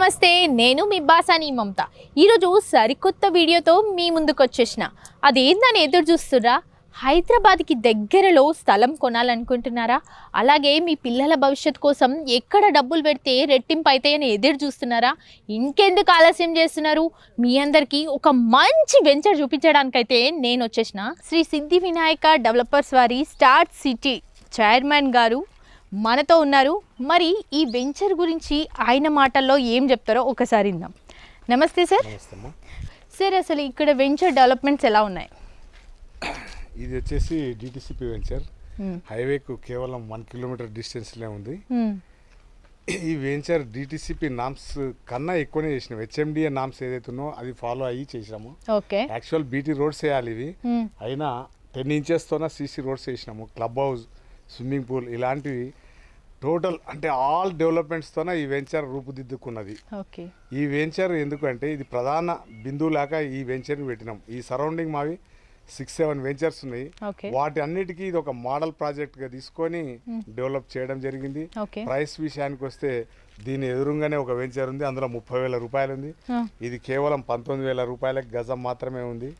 నమస్తే, నేను మీ బాసాని మమత. ఈరోజు సరికొత్త వీడియోతో మీ ముందుకు వచ్చేసిన. అదేందని ఎదురు చూస్తురా? హైదరాబాద్కి దగ్గరలో స్థలం కొనాలనుకుంటున్నారా? అలాగే మీ పిల్లల భవిష్యత్తు కోసం ఎక్కడ డబ్బులు పెడితే రెట్టింపు అవుతాయని ఎదురు చూస్తున్నారా? ఇంకెందుకు ఆలస్యం చేస్తున్నారు? మీ అందరికీ ఒక మంచి వెంచర్ చూపించడానికైతే నేను వచ్చేసిన. శ్రీ సిద్ధి వినాయక డెవలపర్స్ వారి స్టార్ట్ సిటీ చైర్మన్ గారు మనతో ఉన్నారు. మరి ఈ వెంచర్ గురించి ఆయన మాటల్లో ఏం చెప్తారో ఒకసారి విందాం. నమస్తే సార్. సార్, అసలు ఇక్కడ వెంచర్ డెవలప్మెంట్స్ ఎలా ఉన్నాయి? ఇది వచ్చేసి డిటిసిపి వెంచర్. హైవేకు కేవలం 1 కిలోమీటర్ డిస్టెన్స్లో ఉంది. ఈ వెంచర్ డిటిసిపి నామ్స్ కన్నా ఎక్కువనే చేసినాం. హెచ్ఎండిఏ నామ్స్ ఏదైతే ఉన్నో అది ఫాలో అయ్యి చేసినాము. ఓకే, యాక్చువల్ బీటీ రోడ్స్ వేయాలి ఇవి, అయినా 10 ఇంచెస్తోనే సీసీ రోడ్స్ వేసినాము. క్లబ్ హౌస్, స్విమ్మింగ్ పూల్ ఇలాంటివి టోటల్ అంటే ఆల్ డెవలప్మెంట్స్తోనే ఈ వెంచర్ రూపుదిద్దుకున్నది. ఓకే, ఈ వెంచర్ ఎందుకంటే ఇది ప్రధాన బిందువులాగా ఈ వెంచర్ని పెట్టినాం. ఈ సరౌండింగ్ మావి 6-7 వెంచర్స్ ఉన్నాయి. వాటి అన్నిటికీ ఇది ఒక మోడల్ ప్రాజెక్ట్ గా తీసుకొని డెవలప్ చేయడం జరిగింది. ప్రైస్ విషయానికి వస్తే దీని ఎదురుగానే ఒక వెంచర్ ఉంది, అందులో 30,000 రూపాయలు ఉంది. ఇది కేవలం 19,000 రూపాయలకి గజం మాత్రమే ఉంది.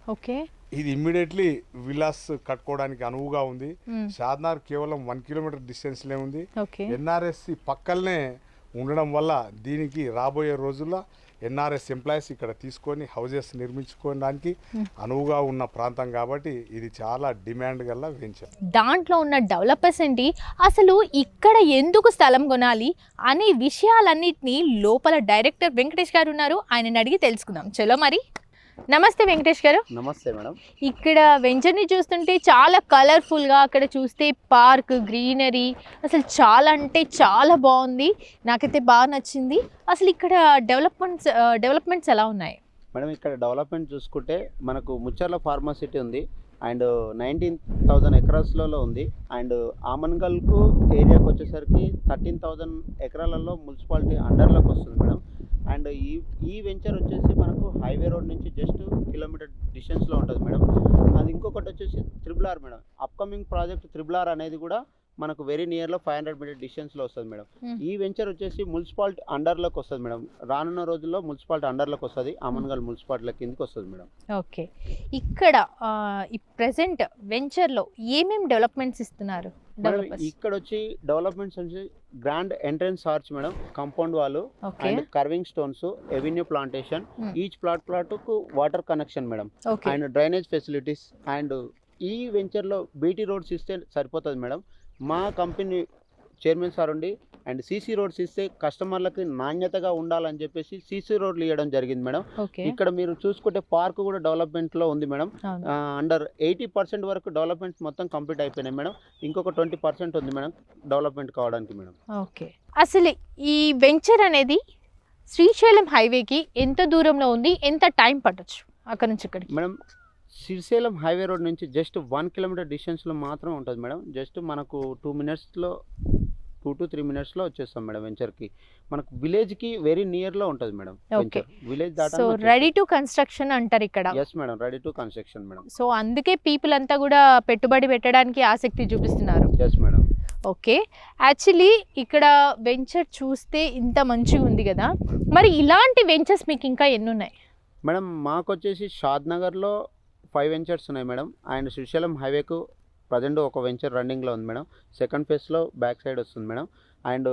ఇది ఇమ్మీడియట్లీ విలాస్ కట్టుకోవడానికి అనువుగా ఉంది. షాద్నార్ కేవలం 1 కిలోమీటర్ డిస్టెన్స్ లే ఉంది. ఎన్ఆర్ఎస్సి పక్కనే ఉండడం వల్ల దీనికి రాబోయే రోజుల్లో ఎన్ఆర్ఎస్ ఎంప్లాయీస్ ఇక్కడ తీసుకొని హౌజెస్ నిర్మించుకోవడానికి అనువుగా ఉన్న ప్రాంతం కాబట్టి ఇది చాలా డిమాండ్ గల వెంచర్. దాంట్లో ఉన్న డెవలపర్స్ ఏంటి, అసలు ఇక్కడ ఎందుకు స్థలం కొనాలి అనే విషయాలన్నిటినీ లోపల డైరెక్టర్ వెంకటేష్ గారు ఉన్నారు, ఆయనని అడిగి తెలుసుకుందాం. చలో మరి. నమస్తే వెంకటేష్ గారు. నమస్తే మేడం. ఇక్కడ వెంచర్ని చూస్తుంటే చాలా కలర్ఫుల్గా, అక్కడ చూస్తే పార్క్, గ్రీనరీ, అసలు చాలా అంటే చాలా బాగుంది. నాకైతే బాగా నచ్చింది. అసలు ఇక్కడ డెవలప్మెంట్స్ ఎలా ఉన్నాయి మేడం? ఇక్కడ డెవలప్మెంట్ చూసుకుంటే మనకు ముచ్చర్ల ఫార్మాసిటీ ఉంది అండ్ 19,000 ఎకరాస్లలో ఉంది. అండ్ ఆమన్గల్కు ఏరియాకి వచ్చేసరికి 13,000 ఎకరాలలో మున్సిపాలిటీ అండర్లోకి వస్తుంది మేడం. అండ్ ఈ వెంచర్ వచ్చేసి మనకు హైవే రోడ్ నుంచి జస్ట్ కిలోమీటర్ డిస్టెన్స్లో ఉంటుంది మేడం. అది ఇంకొకటి వచ్చేసి RRR madam. Upcoming project RRR అనేది కూడా మనకు వెరీ నియర్లో 500 మీటర్ డిస్టెన్స్లో వస్తుంది మేడం. ఈ వెంచర్ వచ్చేసి మున్సిపాలిటీ అండర్లోకి వస్తుంది మేడం. రానున్న రోజుల్లో మున్సిపాలిటీ అండర్లోకి వస్తుంది, ఆమన్గల్ మున్సిపాలిటీ కిందకి వస్తుంది మేడం. ఓకే, ఇక్కడ ఈ ప్రెసెంట్ వెంచర్లో ఏమేమి డెవలప్మెంట్స్ ఇస్తున్నారు? ఇక్కడ వచ్చి డెవలప్మెంట్స్ వచ్చి grand entrance arch madam, compound wall and carving stones, avenue plantation, each plot కు water connection madam, and drainage facilities. And ఈ వెంచర్లో బీటీ రోడ్స్ ఇస్తే సరిపోతుంది మేడం. మా కంపెనీ చైర్మన్ సార్ ఉండి అండ్ సీసీ రోడ్స్ ఇస్తే కస్టమర్లకి నాణ్యతగా ఉండాలని చెప్పేసి సీసీ రోడ్లు ఇవ్వడం జరిగింది మేడం. ఇక్కడ మీరు చూసుకుంటే పార్క్ కూడా డెవలప్మెంట్ లో ఉంది మేడం. అండర్ 80% వరకు డెవలప్మెంట్స్ మొత్తం కంప్లీట్ అయిపోయినాయి మేడం. ఇంకొక 20% ఉంది మేడం డెవలప్మెంట్ కావడానికి మేడం. ఓకే, అసలు ఈ వెంచర్ అనేది శ్రీశైలం హైవేకి ఎంత దూరంలో ఉంది? ఎంత టైం పట్టొచ్చు అక్కడ నుంచి ఇక్కడికి? మేడం, శ్రీశైలం హైవే రోడ్ నుంచి జస్ట్ 1 కిలోమీటర్ డిస్టెన్స్లో మాత్రం ఉంటుంది మేడం. జస్ట్ మనకు 2 to 3 మినిట్స్లో వచ్చేస్తాం మేడం వెంచర్కి. మనకు విలేజ్కి వెరీ నియర్లో ఉంటుంది madam. Village so ready to construction అంటారు ఇక్కడ? Yes madam, ready to construction madam. So అందుకే పీపుల్ అంతా కూడా పెట్టుబడి పెట్టడానికి ఆసక్తి చూపిస్తున్నారు. Yes madam. ఓకే, యాక్చువల్లీ ఇక్కడ వెంచర్ చూస్తే ఇంత మంచిగా ఉంది కదా, మరి ఇలాంటి వెంచర్స్ మీకు ఇంకా ఎన్ని ఉన్నాయి మేడం? మాకు వచ్చేసి షాద్నగర్లో 5 వెంచర్స్ ఉన్నాయి మేడం. అండ్ శ్రీశైలం హైవేకు ప్రజెంట్ ఒక వెంచర్ రన్నింగ్లో ఉంది మేడం. సెకండ్ ఫేజ్లో బ్యాక్ సైడ్ వస్తుంది మేడం. అండ్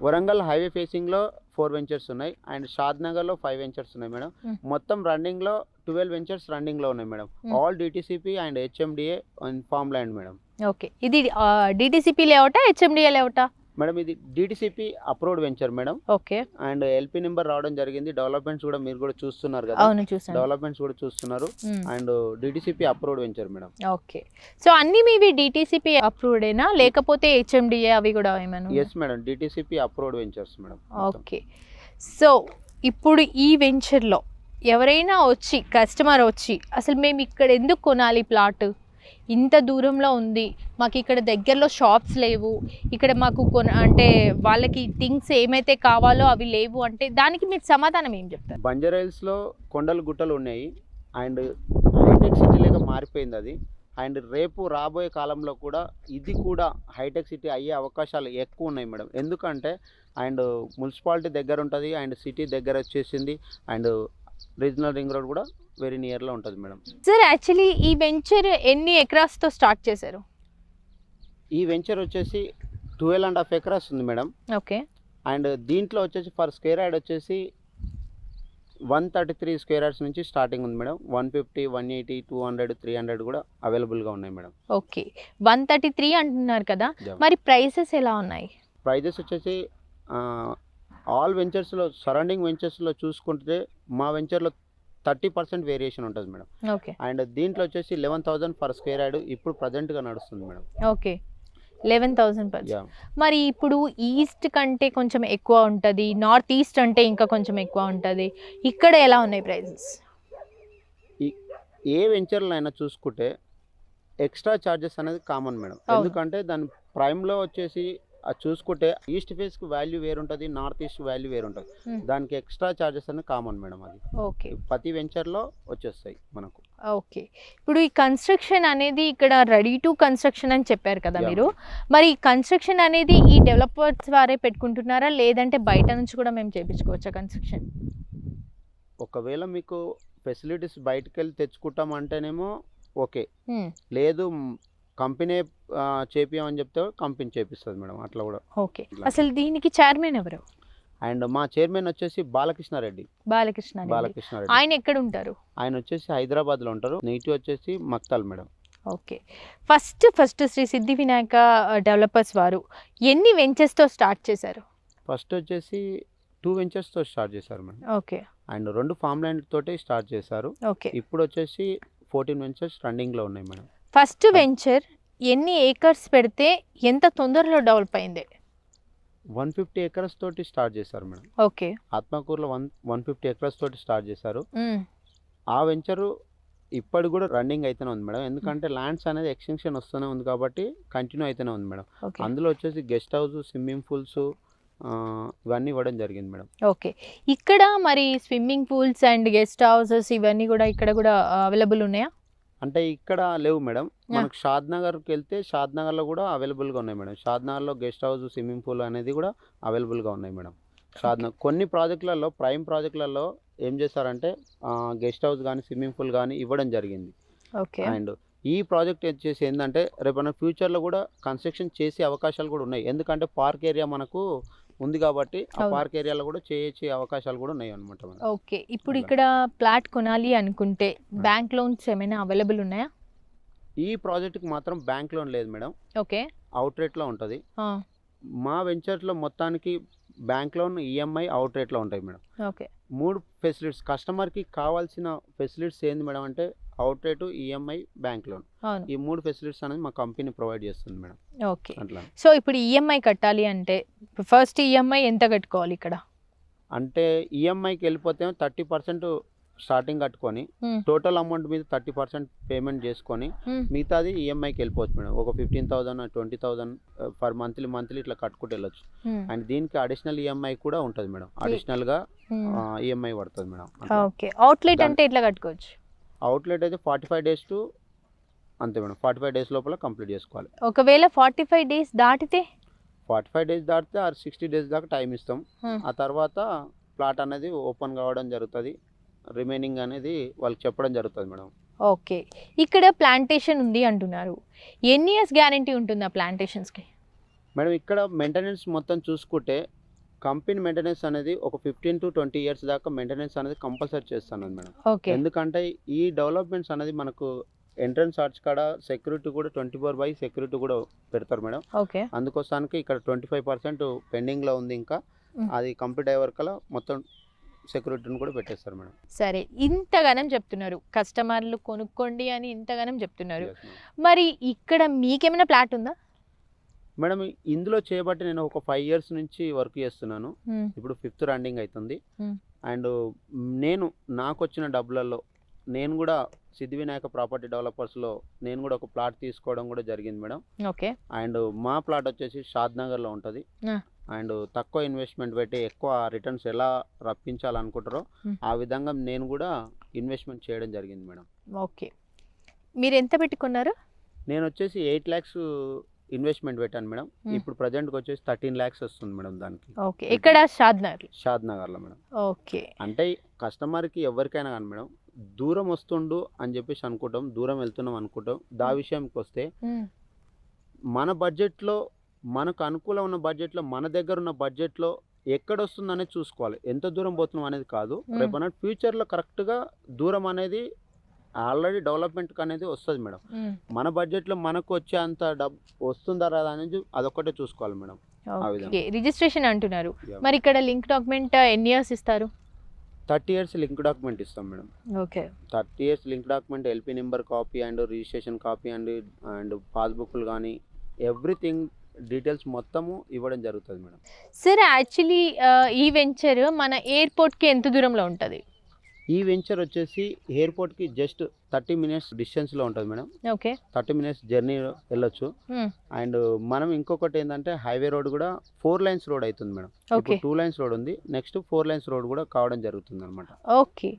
వరంగల్ హైవే ఫేసింగ్లో 4 వెంచర్స్ ఉన్నాయి. అండ్ షాద్నగర్లో 5 వెంచర్స్ ఉన్నాయి మేడం. మొత్తం రన్నింగ్లో 12 వెంచర్స్ రన్నింగ్లో ఉన్నాయి madam. All DTCP and HMDA and farm land madam. Okay, ఇది డిటిసిపి లేఅవుటా, హెచ్ఎండిఏ లేఅవుటా? మేడం, ఇది DTCP approved venture madam. Okay, and LP number రావడం జరిగింది. డెవలప్మెంట్స్ కూడా మీరు కూడా చూస్తున్నారు కదా? అవును, చూసాను. డెవలప్మెంట్స్ కూడా చూస్తున్నారు. And DTCP approved venture madam. Okay, so అన్ని మీవి డిటిసిపి అప్రూవ్డేనా లేకపోతే హెచ్ఎండిఏ అవి కూడా ఏమైనా? Yes madam, DTCP approved ventures madam. Okay, so ఇప్పుడు ఈ వెంచర్లో ఎవరైనా వచ్చి కస్టమర్ వచ్చి అసలు మేము ఇక్కడ ఎందుకు కొనాలి, ప్లాట్ ఇంత దూరంలో ఉంది, మాకు ఇక్కడ దగ్గరలో షాప్స్ లేవు, ఇక్కడ మాకు అంటే వాళ్ళకి థింగ్స్ ఏమైతే కావాలో అవి లేవు అంటే దానికి మీరు సమాధానం ఏం చెప్తారు? బంజారా హిల్స్లో కొండలు గుట్టలు ఉన్నాయి అండ్ హైటెక్ సిటీ లాగా మారిపోయింది అది. అండ్ రేపు రాబోయే కాలంలో కూడా ఇది కూడా హైటెక్ సిటీ అయ్యే అవకాశాలు ఎక్కువ ఉన్నాయి మేడం. ఎందుకంటే అండ్ మున్సిపాలిటీ దగ్గర ఉంటుంది అండ్ సిటీ దగ్గర వచ్చేసింది అండ్ రీజనల్ రింగ్ రోడ్ కూడా వెరీ నియర్లో ఉంటుంది మేడం. సార్ యాక్చువల్లీ ఈ వెంచర్ ఎన్ని ఎకరాస్తో స్టార్ట్ చేశారు? ఈ వెంచర్ వచ్చేసి 12.5 acres ఉంది మేడం. ఓకే. అండ్ దీంట్లో వచ్చేసి ఫర్ స్క్వేర్ యార్డ్ వచ్చేసి 133 స్క్వేర్ యార్డ్స్ నుంచి స్టార్టింగ్ ఉంది మేడం. 150, 180, 200, 300 కూడా అవైలబుల్గా ఉన్నాయి మేడం. ఓకే. 133 అంటున్నారు కదా, మరి ప్రైసెస్ ఎలా ఉన్నాయి? ప్రైజెస్ వచ్చేసి ఆల్ వెంచర్స్లో సరౌండింగ్ వెంచర్స్లో చూసుకుంటే మా వెంచర్లో 30% వేరియేషన్ ఉంటుంది మేడం. ఓకే. అండ్ దీంట్లో వచ్చేసి 11,000 పర్ స్క్వేర్ యార్డ్ ఇప్పుడు ప్రజెంట్గా నడుస్తుంది మేడం. Okay, 11,000 per. మరి ఇప్పుడు ఈస్ట్ కంటే కొంచెం ఎక్కువ ఉంటుంది, నార్త్ ఈస్ట్ అంటే ఇంకా కొంచెం ఎక్కువ ఉంటుంది, ఇక్కడ ఎలా ఉన్నాయి ప్రైజెస్? ఏ వెంచర్లో అయినా చూసుకుంటే ఎక్స్ట్రా ఛార్జెస్ అనేది కామన్ మేడం. ఎందుకంటే దాని ప్రైమ్లో వచ్చేసి అది చూసుకుంటే ఈస్ట్ ఫేస్కి వాల్యూ వేరు ఉంటుంది, నార్త్ ఈస్ట్ వాల్యూ వేరు ఉంటుంది. దానికి ఎక్స్ట్రా ఛార్జెస్ అనేది కామన్ మేడం. అది ఓకే, ప్రతి వెంచర్లో వచ్చేస్తాయి మనకు. ఓకే. ఇప్పుడు ఈ కన్స్ట్రక్షన్ అనేది ఇక్కడ రెడీ టు కన్స్ట్రక్షన్ అని చెప్పారు కదా మీరు, మరి ఈ కన్స్ట్రక్షన్ అనేది ఈ డెవలపర్స్ వారే పెట్టుకుంటున్నారా లేదంటే బయట నుంచి కూడా మేము చేయించుకోవచ్చా కన్స్ట్రక్షన్? ఒకవేళ మీకు ఫెసిలిటీస్ బయటకు వెళ్ళి తెచ్చుకుంటామంటేనేమో ఓకే, లేదు కంపెనీ చేపియమని చెప్తే కంపెనీ చేపిస్తుంది మేడం, అట్లా కూడా. ఓకే. అసలు దీనికి చైర్మన్ ఎవరు? అండ్ మా చైర్మన్ వచ్చేసి బాలకృష్ణారెడ్డి. బాలకృష్ణారెడ్డి ఆయన ఎక్కడ ఉంటారు? ఆయన వచ్చేసి హైదరాబాద్లో ఉంటారు, నేటివ్ వచ్చేసి Maktal madam. Okay. First Sri Siddhi Vinayaka developers వారు ఎన్ని వెంచర్స్తో స్టార్ట్ చేశారు? ఫస్ట్ వచ్చేసి 2 వెంచర్స్తో స్టార్ట్ చేశారు madam. Okay. And 2 farm land తోటి స్టార్ట్ చేశారు. ఓకే. ఇప్పుడు వచ్చేసి 14 వెంచర్స్ రన్నింగ్లో ఉన్నాయి మేడం. ఫస్ట్ వెంచర్ ఎన్ని ఏకర్స్ పెడితే ఎంత తొందరలో డెవలప్ అయింది? 150 acres తోటి స్టార్ట్ చేశారు మేడం. ఓకే. ఆత్మకూరులో 150 acres తోటి స్టార్ట్ చేశారు. ఆ వెంచరు ఇప్పుడు కూడా రన్నింగ్ అయితేనే ఉంది మేడం. ఎందుకంటే ల్యాండ్స్ అనేది ఎక్స్టెన్షన్ వస్తూనే ఉంది కాబట్టి కంటిన్యూ అయితేనే ఉంది మేడం. అందులో వచ్చేసి గెస్ట్ హౌస్, స్విమ్మింగ్ పూల్స్ ఇవన్నీ ఇవ్వడం జరిగింది మేడం. ఓకే. ఇక్కడ మరి swimming pools and guest houses ఇవన్నీ కూడా ఇక్కడ కూడా అవైలబుల్ ఉన్నాయా? అంటే ఇక్కడ లేవు మేడం. మనకు షాద్ నగర్కి వెళ్తే షాద్ నగర్లో కూడా అవైలబుల్గా ఉన్నాయి మేడం. షాద్ నగర్లో గెస్ట్ హౌస్, స్విమ్మింగ్ పూల్ అనేది కూడా అవైలబుల్గా ఉన్నాయి మేడం. షాద్ నగర్ కొన్ని ప్రాజెక్టులలో, ప్రైమ్ ప్రాజెక్టులలో ఏం చేస్తారంటే గెస్ట్ హౌస్ కానీ స్విమ్మింగ్ పూల్ కానీ ఇవ్వడం జరిగింది. ఓకే. అండ్ ఈ ప్రాజెక్ట్ వచ్చేసి ఏంటంటే రేపన్నా ఫ్యూచర్లో కూడా కన్స్ట్రక్షన్ చేసే అవకాశాలు కూడా ఉన్నాయి. ఎందుకంటే పార్క్ ఏరియా మనకు ఉంది కాబట్టి ఆ పార్క్ ఏరియాలో కూడా చేసే అవకాశాలు కూడా ఉన్నాయి అనమాట. ఓకే. ఇప్పుడు ఇక్కడ ప్లాట్ కొనాలి అనుకుంటే బ్యాంక్ లోన్స్ ఏమైనా అవైలబుల్ ఉన్నాయా? ఈ ప్రాజెక్ట్కి మాత్రం బ్యాంక్ లోన్ లేదు మేడం. ఓకే. అవుట్ రేట్లో ఉంటుంది. మా వెంచర్లో మొత్తానికి బ్యాంక్ లోన్, ఈఎంఐ, అవుట్ రేట్లో ఉంటాయి మేడం. ఓకే. 3 ఫెసిలిటీస్ కస్టమర్కి కావాల్సిన ఫెసిలిటీస్ ఏంది మేడం అంటే out rate, EMI, bank loan. ఈ 3 ఫెసిలిటీస్ అనేది మా కంపెనీ ప్రొవైడ్ చేస్తుంది మేడం. ఓకే. సో ఇప్పుడు ఈఎంఐ కట్టాలి అంటే ఫస్ట్ ఈఎంఐ ఎంత కట్టుకోవాలి ఇక్కడ? అంటే ఈఎంఐకి వెళ్ళిపోతే 30% స్టార్టింగ్ కట్టుకొని టోటల్ అమౌంట్ మీద 30% పేమెంట్ చేసుకొని మిగతాది ఈఎంఐకి వెళ్ళిపోవచ్చు మేడం. ఒక 15,000, 20,000 పర్ మంత్లీ ఇట్లా కట్టుకుంటూ వెళ్ళొచ్చు. అండ్ దీనికి అడిషనల్ ఈఎంఐ కూడా ఉంటుంది మేడం. అడిషనల్గా ఈఎంఐ పడుతుంది మేడం. ఓకే. అవుట్లెట్ అంటే ఎట్లా కట్టుకోవచ్చు? అవుట్లెట్ అయితే 45 days టు అంతే మేడం. 45 days లోపల కంప్లీట్ చేసుకోవాలి. ఒకవేళ 45 days దాటితే 45 days దాటితే 60 days దాకా టైం ఇస్తాం. ఆ తర్వాత ప్లాట్ అనేది ఓపెన్ కావడం జరుగుతుంది. రిమైనింగ్ అనేది వాళ్ళకి చెప్పడం జరుగుతుంది మేడం. ఓకే. ఇక్కడ ప్లాంటేషన్ ఉంది అంటున్నారు, ఎన్ని ఇయర్స్ గ్యారంటీ ఉంటుంది ఆ ప్లాంటేషన్స్కి? మేడం ఇక్కడ మెయింటెనెన్స్ మొత్తం చూసుకుంటే కంపెనీ మెయింటెనెన్స్ అనేది ఒక 15 to 20 years దాకా మెయింటెనెన్స్ అనేది కంపల్సరీ చేస్తాను మేడం. ఎందుకంటే ఈ డెవలప్మెంట్స్ అనేది మనకు ఎంట్రన్స్ ఆర్చ్ కాడ సెక్యూరిటీ కూడా 24/7 సెక్యూరిటీ కూడా పెడతారు మేడం. ఓకే. అందుకోసానికి ఇక్కడ 25% పెండింగ్లో ఉంది. ఇంకా అది కంప్లీట్ అయ్యే వరకల్లా మొత్తం సెక్యూరిటీని కూడా పెట్టేస్తారు మేడం. సరే, ఇంతగానం చెప్తున్నారు, కస్టమర్లు కొనుక్కోండి అని ఇంతగానం చెప్తున్నారు, మరి ఇక్కడ మీకేమైనా ప్లాట్ ఉందా? మేడం ఇందులో చేయబట్టి నేను ఒక 5 years నుంచి వర్క్ చేస్తున్నాను. ఇప్పుడు 5th రన్నింగ్ అవుతుంది. అండ్ నాకు వచ్చిన డబ్బులలో నేను కూడా సిద్ధి వినాయక ప్రాపర్టీ డెవలపర్స్లో నేను కూడా ఒక ప్లాట్ తీసుకోవడం కూడా జరిగింది మేడం. ఓకే. అండ్ మా ప్లాట్ వచ్చేసి షాద్ నగర్లో ఉంటుంది. అండ్ తక్కువ ఇన్వెస్ట్మెంట్ పెట్టి ఎక్కువ రిటర్న్స్ ఎలా రప్పించాలనుకుంటారో ఆ విధంగా నేను కూడా ఇన్వెస్ట్మెంట్ చేయడం జరిగింది మేడం. ఓకే. మీరు ఎంత పెట్టుకున్నారు? నేను వచ్చేసి 8 lakhs ఇన్వెస్ట్మెంట్ పెట్టాను మేడం. ఇప్పుడు ప్రజెంట్కి వచ్చేసి 13 lakhs వస్తుంది మేడం దానికి. ఓకే, ఇక్కడ షాద్ నగర్లో మేడం. ఓకే, అంటే కస్టమర్కి ఎవరికైనా కానీ మేడం దూరం వస్తుండు అని చెప్పేసి అనుకుంటాం, దూరం వెళ్తున్నాం అనుకుంటాం. దా విషయానికి వస్తే మన బడ్జెట్లో, మనకు అనుకూలం ఉన్న బడ్జెట్లో, మన దగ్గర ఉన్న బడ్జెట్లో ఎక్కడ వస్తుంది అనేది చూసుకోవాలి. ఎంత దూరం పోతున్నాం అనేది కాదు, రేపు అన్నట్టు ఫ్యూచర్లో కరెక్ట్గా దూరం అనేది ఆల్రెడీ డెవలప్మెంట్ అనేది వస్తుంది మేడం. మన బడ్జెట్లో మనకు వచ్చే అంత డబ్బు వస్తుందా రాదా అనేది అదొక్కటే చూసుకోవాలి మేడం. రిజిస్ట్రేషన్ అంటున్నారు, మరి ఇక్కడ లింక్ డాక్యుమెంట్ ఎన్ని ఇయర్స్ ఇస్తారు? 30 years లింక్ డాక్యుమెంట్ ఇస్తాం madam. Okay, 30 years link document, LP number copy and registration copy and పాస్బుక్లు కానీ ఎవ్రీథింగ్ డీటెయిల్స్ మొత్తము ఇవ్వడం జరుగుతుంది మేడం. సార్ యాక్చువల్లీ ఈ వెంచర్ మన ఎయిర్పోర్ట్కి ఎంత దూరంలో ఉంటుంది? ఈ వెంచర్ వచ్చేసి ఎయిర్పోర్ట్కి జస్ట్ 30 minutes డిస్టెన్స్లో ఉంటుంది మేడం. ఓకే, 30 minutes జర్నీ వెళ్ళొచ్చు. అండ్ మనం ఇంకొకటి ఏంటంటే హైవే రోడ్ కూడా 4 lanes రోడ్ అవుతుంది మేడం. ఇప్పుడు 2 lanes రోడ్ ఉంది, నెక్స్ట్ 4 lanes రోడ్ కూడా కావడం జరుగుతుంది అనమాట. ఓకే,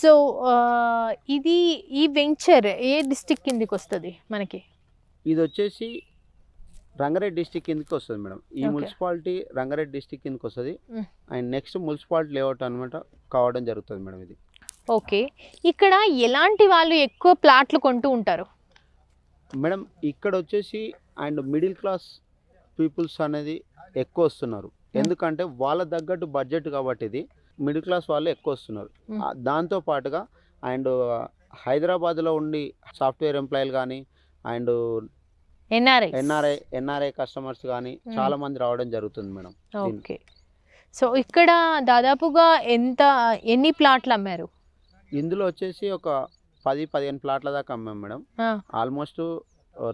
సో ఇది ఈ వెంచర్ ఏ డిస్ట్రిక్ట్ కిందకి వస్తుంది మనకి? ఇది వచ్చేసి రంగారెడ్డి డిస్టిక్ కిందకి వస్తుంది మేడం. ఈ మున్సిపాలిటీ రంగారెడ్డి డిస్టిక్ కిందకి వస్తుంది. అండ్ నెక్స్ట్ మున్సిపాలిటీ లేఅవుట్ అనమాట కావడం జరుగుతుంది మేడం ఇది. ఓకే, ఇక్కడ ఎలాంటి వాళ్ళు ఎక్కువ ప్లాట్లు కొంటూ ఉంటారు మేడం? ఇక్కడ వచ్చేసి అండ్ మిడిల్ క్లాస్ పీపుల్స్ అనేది ఎక్కువ వస్తున్నారు, ఎందుకంటే వాళ్ళ తగ్గట్టు బడ్జెట్ కాబట్టి ఇది మిడిల్ క్లాస్ వాళ్ళు ఎక్కువ వస్తున్నారు. దాంతో పాటుగా అండ్ హైదరాబాద్లో ఉండి సాఫ్ట్వేర్ ఎంప్లాయీలు కానీ అండ్ ఎన్ఆర్ఐ కస్టమర్స్ కానీ చాలా మంది రావడం జరుగుతుంది మేడం. ఓకే, సో ఇక్కడ దాదాపుగా ఎన్ని ప్లాట్లు అమ్మారు? ఇందులో వచ్చేసి ఒక 10-15 ప్లాట్ల దాకా అమ్మాం మేడం. ఆల్మోస్ట్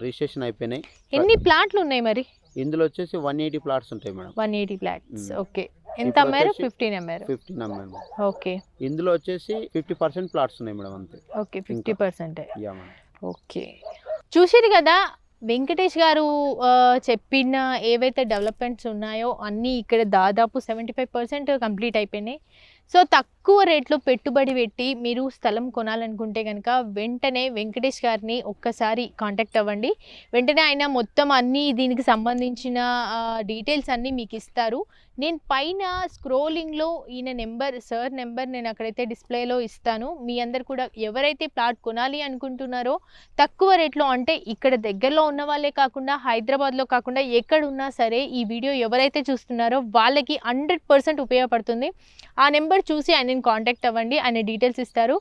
రిజిస్ట్రేషన్ అయిపోయినాయి. ఎన్ని ప్లాట్లు ఉన్నాయి మరి? ఇందులో వచ్చేసి 180 ప్లాట్స్ ఉంటాయి మేడం. 180 ప్లాట్స్. ఓకే, ఎంత అమ్మారు? 15 అమ్మారు. 15 అమ్మాను. ఓకే, ఇందులో వచ్చేసి 50% ప్లాట్స్ ఉన్నాయి మేడం అంతే. ఓకే, 50%. Yeah madam. ఓకే, చూసారు కదా వెంకటేష్ గారు చెప్పిన ఏవైతే డెవలప్మెంట్స్ ఉన్నాయో అన్నీ ఇక్కడ దాదాపు 75% కంప్లీట్ అయిపోయినాయి. సో తక్కువ రేట్లో పెట్టుబడి పెట్టి మీరు స్థలం కొనాలనుకుంటే కనుక వెంటనే వెంకటేష్ గారిని ఒక్కసారి కాంటాక్ట్ అవ్వండి. వెంటనే ఆయన మొత్తం అన్నీ దీనికి సంబంధించిన డీటెయిల్స్ అన్నీ మీకు ఇస్తారు. నేను పైన స్క్రోలింగ్లో ఈయన సార్ నెంబర్ నేను అక్కడైతే డిస్ప్లేలో ఇస్తాను. మీ అందరు కూడా ఎవరైతే ప్లాట్ కొనాలి అనుకుంటున్నారో తక్కువ రేట్లో, అంటే ఇక్కడ దగ్గరలో ఉన్న వాళ్ళే కాకుండా హైదరాబాద్లో కాకుండా ఎక్కడున్నా సరే ఈ వీడియో ఎవరైతే చూస్తున్నారో వాళ్ళకి 100% ఉపయోగపడుతుంది. ఆ నెంబర్ చూసి ఆయనని కాంటాక్ట్ అవ్వండి, ఆయన డీటెయిల్స్ ఇస్తారు.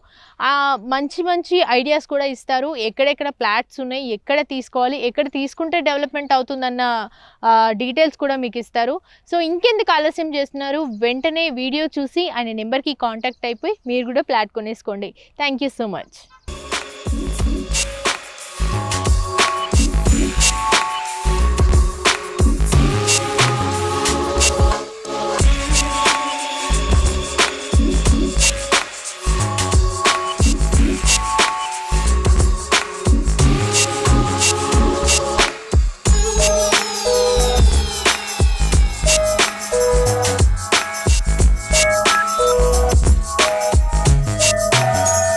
మంచి మంచి ఐడియాస్ కూడా ఇస్తారు. ఎక్కడెక్కడ ప్లాట్స్ ఉన్నాయి, ఎక్కడ తీసుకోవాలి, ఎక్కడ తీసుకుంటే డెవలప్మెంట్ అవుతుందన్న డీటెయిల్స్ కూడా మీకు ఇస్తారు. సో ఇంకెందుకు ఆలస్యం చేస్తున్నారు? వెంటనే వీడియో చూసి ఆయన నెంబర్కి కాంటాక్ట్ అయిపోయి మీరు కూడా ప్లాట్ కొనేసుకోండి. Thank you so much.